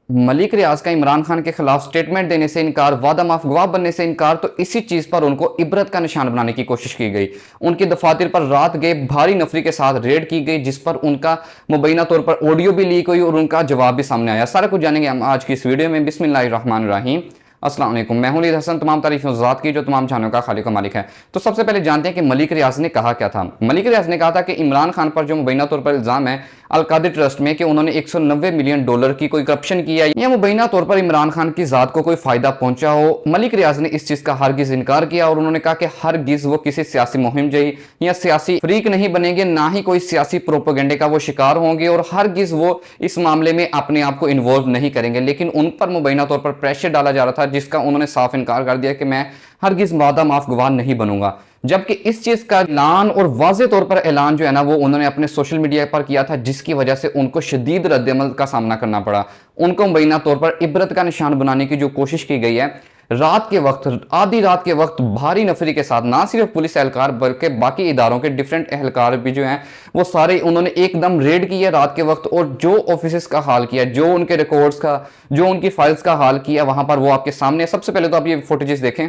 मलिक रियाज का इमरान खान के खिलाफ स्टेटमेंट देने से इनकार, वादा माफ गवाह बनने से इनकार, तो इसी चीज पर उनको इबरत का निशान बनाने की कोशिश की गई। उनकी दफातर पर रात गए भारी नफरी के साथ रेड की गई, जिस पर उनका मुबैना तौर पर ऑडियो भी लीक हुई और उनका जवाब भी सामने आया। सारा कुछ जानेंगे हम आज की इस वीडियो में। बिस्मिल्लाहिर्रहमानिर्रहीम। अस्सलाम वालेकुम, मैं हूं लीद हसन, तमाम तारीफ उस ज़ात की जो तमाम जानों का खालिक व मालिक है। तो सबसे पहले जानते हैं कि मलिक रियाज ने कहा क्या था। मलिक रियाज ने कहा था कि इमरान खान पर जो मुबैना तौर पर इल्ज़ाम है अल-कादिर ट्रस्ट में कि उन्होंने 190 मिलियन डॉलर की कोई करप्शन किया या मुबैना तौर पर इमरान खान की ज़ात को कोई फ़ायदा पहुंचा हो, मलिक रियाज ने इस चीज़ का हरगिज़ इनकार किया और उन्होंने कहा कि हरगिज़ वो किसी सियासी मुहिम जई या सियासी फ्रीक नहीं बनेंगे, ना ही कोई सियासी प्रोपेगेंडे का वो शिकार होंगे और हरगिज़ वो इस मामले में अपने आप को इन्वॉल्व नहीं करेंगे। लेकिन उन पर मुबैना तौर पर प्रेशर डाला जा रहा था, जिसका उन्होंने साफ इनकार कर दिया कि मैं हरगिज़ वादा माफ गवाह नहीं बनूंगा। जबकि इस चीज का ऐलान और वाज़े तौर पर ऐलान जो है ना वो उन्होंने अपने सोशल मीडिया पर किया था, जिसकी वजह से उनको शदीद रद्दअमल का सामना करना पड़ा। उनको मुबैना तौर पर इबरत का निशान बनाने की जो कोशिश की गई है, रात के वक्त, आधी रात के वक्त भारी नफरी के साथ ना सिर्फ पुलिस एहलकार बल्कि बाकी इदारों के डिफरेंट एहलकार भी जो हैं वो सारे उन्होंने एकदम रेड की है रात के वक्त, और जो ऑफिस का हाल किया, जो उनके रिकॉर्ड्स का, जो उनकी फाइल्स का हाल किया वहां पर, वो आपके सामने। सबसे पहले तो आप ये फुटेजेस देखें।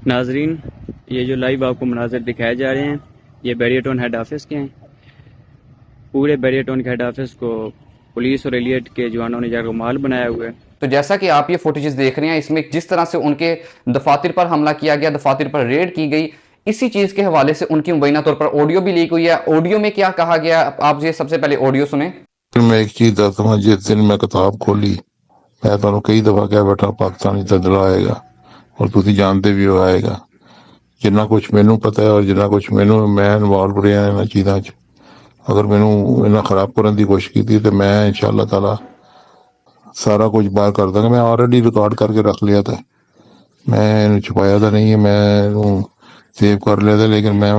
नाजरीन, ये जो लाइव आपको मनाज़र दिखाए जा रहे हैं ये बैरियटोन हेड ऑफिस के हैं। पूरे बैरियटोन के हेड ऑफिस को पुलिस और एलियट के जवानों ने जाकर माल बनाया हुआ है। तो जैसा कि आप ये फुटेजेस देख रहे हैं, इसमें जिस तरह से उनके दफातर पर हमला किया गया, दफातर पर रेड की गई, इसी चीज के हवाले से उनकी मुबैना तौर पर ऑडियो भी लीक हुई है। ऑडियो में क्या कहा गया, आप ये सबसे पहले ऑडियो सुने। मैं एक चीज दसदा वां, जिस दिन मैं किताब खोली मैं तुहानू कई दफा कहा बैठा पाकिस्तानी तदला आएगा और तुसी जानते भी हो आएगा। जिन्ना कुछ मैनू पता है और जिन्ना कुछ मैनू मैं इन्वॉल्व रहा इन्हां चीज़ां च, अगर मैनू इन्हां खराब करने की कोशिश की तो मैं इंशाअल्लाह ताला सारा कुछ बाहर कर दूंगा। मैं ऑलरेडी रिकॉर्ड करके रख लिया था, मैं इन्हू छुपाया तो नहीं है, मैं इन्हू सेव कर लिया था। लेकिन मैं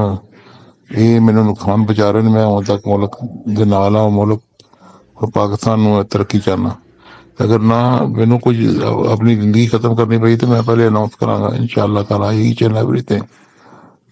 ये मैनू नुकसान पहुंचा रहे हैं। मैं हुण तक मुल्क दे नाल आ, मुल्क और पाकिस्तान नू तरक्की चाहना। अगर ना मैनू कुछ अपनी जिंदगी खत्म करनी पई तो मैं पहले अनाउंस करांगा इंशाअल्लाह ताला, ईच एंड एवरीथिंग,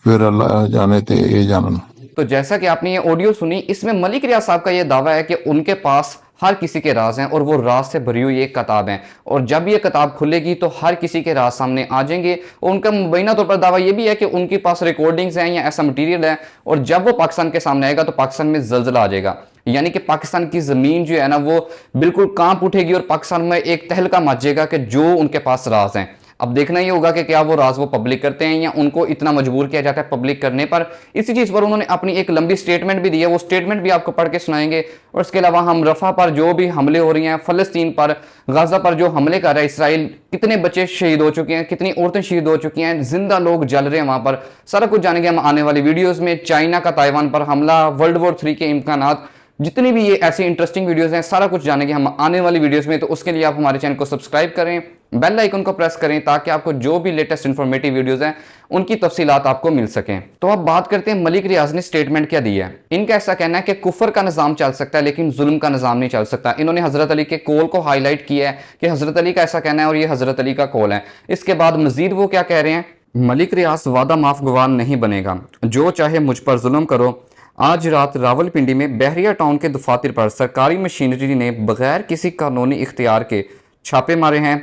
फिर अल्लाह जाने ते ये जानन। तो जैसा कि आपने ये ऑडियो सुनी, इसमें मलिक रियाज साहब का ये दावा है कि उनके पास हर किसी के राज हैं और वो राज से भरी हुई एक किताब है, और जब ये किताब खुलेगी तो हर किसी के राज सामने आ जाएंगे। और उनका मुबैना तौर पर दावा ये भी है कि उनके पास रिकॉर्डिंग्स हैं या ऐसा मटेरियल है, और जब वो पाकिस्तान के सामने आएगा तो पाकिस्तान में जलजला आ जाएगा, यानी कि पाकिस्तान की जमीन जो है ना वो बिल्कुल कांप उठेगी और पाकिस्तान में एक तहलका मच जाएगा कि जो उनके पास राज हैं। अब देखना ही होगा कि क्या वो राज वो पब्लिक करते हैं या उनको इतना मजबूर किया जाता है पब्लिक करने पर। इसी चीज पर उन्होंने अपनी एक लंबी स्टेटमेंट भी दी है, वो स्टेटमेंट भी आपको पढ़ के सुनाएंगे। और इसके अलावा हम रफा पर जो भी हमले हो रही हैं, फलस्तीन पर, गाजा पर जो हमले कर रहा है इसराइल, कितने बच्चे शहीद हो चुके हैं, कितनी औरतें शहीद हो चुकी हैं, जिंदा लोग जल रहे हैं वहां पर, सारा कुछ जानेंगे हम आने वाली वीडियोज में। चाइना का ताइवान पर हमला, वर्ल्ड वॉर 3 के इम्कानात, जितनी भी ये ऐसी इंटरेस्टिंग वीडियोस हैं सारा कुछ जानेंगे हम आने वाली वीडियोस में। तो उसके लिए आप हमारे चैनल को सब्सक्राइब करें, बेल आइकन को प्रेस करें, ताकि आपको जो भी लेटेस्ट इंफॉर्मेटिव वीडियोस हैं उनकी तफसीलात आपको मिल सकें। तो अब बात करते हैं मलिक रियाज ने स्टेटमेंट क्या दी है। इनका ऐसा कहना है कि कुफर का निज़ाम चल सकता है लेकिन जुल्म का निज़ाम नहीं चल सकता। इन्होंने हजरत अली के कौल को हाईलाइट किया है कि हजरत अली का ऐसा कहना है और ये हजरत अली का कौल है। इसके बाद मजीद वो क्या कह रहे हैं, मलिक रियाज वादा माफ गवार नहीं बनेगा, जो चाहे मुझ पर जुल्म करो। आज रात रावलपिंडी में बहरिया टाउन के दफातर पर सरकारी मशीनरी ने बगैर किसी कानूनी इख्तियार के छापे मारे हैं।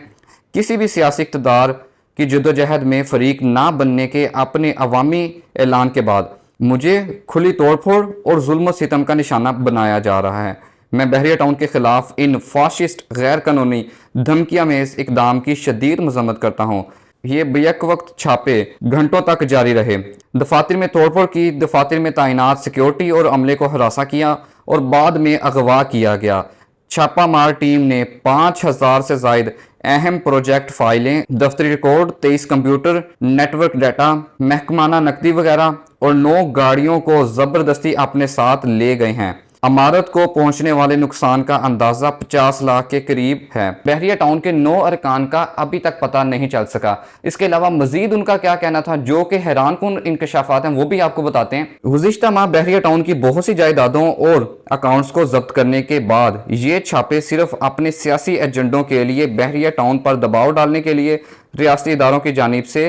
किसी भी सियासी इक़्तिदार की जदोजहद में फरीक ना बनने के अपने अवामी ऐलान के बाद मुझे खुली तोड़फोड़ और जुल्म सितम का निशाना बनाया जा रहा है। मैं बहरिया टाउन के खिलाफ इन फाशिस्ट गैर कानूनी धमकियां में इस इकदाम की शदीद मजम्मत करता हूँ। ये बेक वक्त छापे घंटों तक जारी रहे, दफातर में तोड़फोड़ की, दफातर में तैनात सिक्योरिटी और अमले को हरासा किया और बाद में अगवा किया गया। छापामार टीम ने 5000 से जायद अहम प्रोजेक्ट फाइलें, दफ्तरी रिकॉर्ड, 23 कंप्यूटर, नेटवर्क डाटा, महकमाना नकदी वगैरह और 9 गाड़ियों को जबरदस्ती अपने साथ ले गए हैं। अमारत को पहुंचने वाले नुकसान का अंदाजा 50 लाख के करीब है। बहरिया टाउन के 9 अरकान का अभी तक पता नहीं चल सका। इसके अलावा मजीद उनका क्या कहना था, जो कि हैरानकुन इंकशाफात हैं, वो भी आपको बताते हैं। गुज़िश्ता माह बहरिया टाउन की बहुत सी जायदादों और अकाउंट्स को जब्त करने के बाद ये छापे सिर्फ अपने सियासी एजेंडों के लिए बहरिया टाउन पर दबाव डालने के लिए रियासती इदारों की जानिब से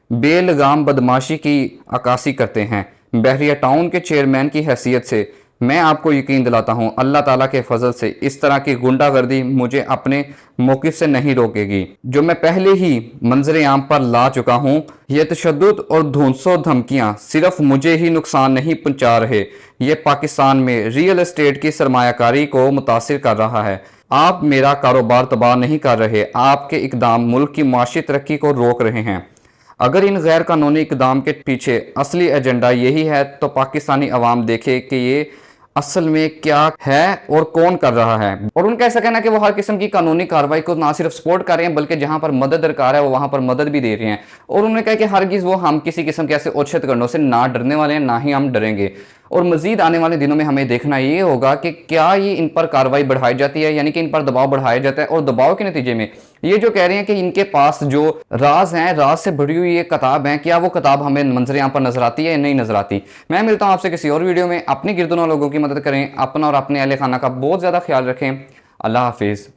बेलगाम बदमाशी की अक्कासी करते हैं। बहरिया टाउन के चेयरमैन की हैसियत से मैं आपको यकीन दिलाता हूँ अल्लाह ताला के फजल से इस तरह की गुंडागर्दी मुझे अपने मौक़िफ़ से नहीं रोकेगी। जो मैं पहले ही मंजर आम पर ला चुका हूँ, ये तशद्दुद और धौंसों धमकियाँ सिर्फ मुझे ही नुकसान नहीं पहुँचा रहे, ये पाकिस्तान में रियल एस्टेट की सरमायाकारी को मुतासिर कर रहा है। आप मेरा कारोबार तबाह नहीं कर रहे, आपके इकदाम मुल्क की माशी तरक्की को रोक रहे हैं। अगर इन गैर कानूनी इकदाम के पीछे असली एजेंडा यही है तो पाकिस्तानी अवाम देखे कि ये असल में क्या है और कौन कर रहा है। और उनका ऐसा कहना कि वो हर किस्म की कानूनी कार्रवाई को ना सिर्फ सपोर्ट कर रहे हैं बल्कि जहां पर मदद दरकार है वो वहां पर मदद भी दे रहे हैं। और उन्होंने कहा कि हरगिज़ वो हम किसी किस्म के ऐसे औच्छित कांडों से ना डरने वाले हैं, ना ही हम डरेंगे। और मजीद आने वाले दिनों में हमें देखना ये होगा कि क्या ये इन पर कार्रवाई बढ़ाई जाती है, यानी कि इन पर दबाव बढ़ाया जाता है। और दबाव के नतीजे में ये जो कह रहे हैं कि इनके पास जो राज हैं, राज से भरी हुई ये किताब है, क्या वो किताब हमें मंजर यहाँ पर नजर आती है या नहीं नजर आती। मैं मिलता हूँ आपसे किसी और वीडियो में। अपने गिरदोनों लोगों की मदद करें, अपना और अपने अहले खाना का बहुत ज़्यादा ख्याल रखें। अल्लाह हाफिज़।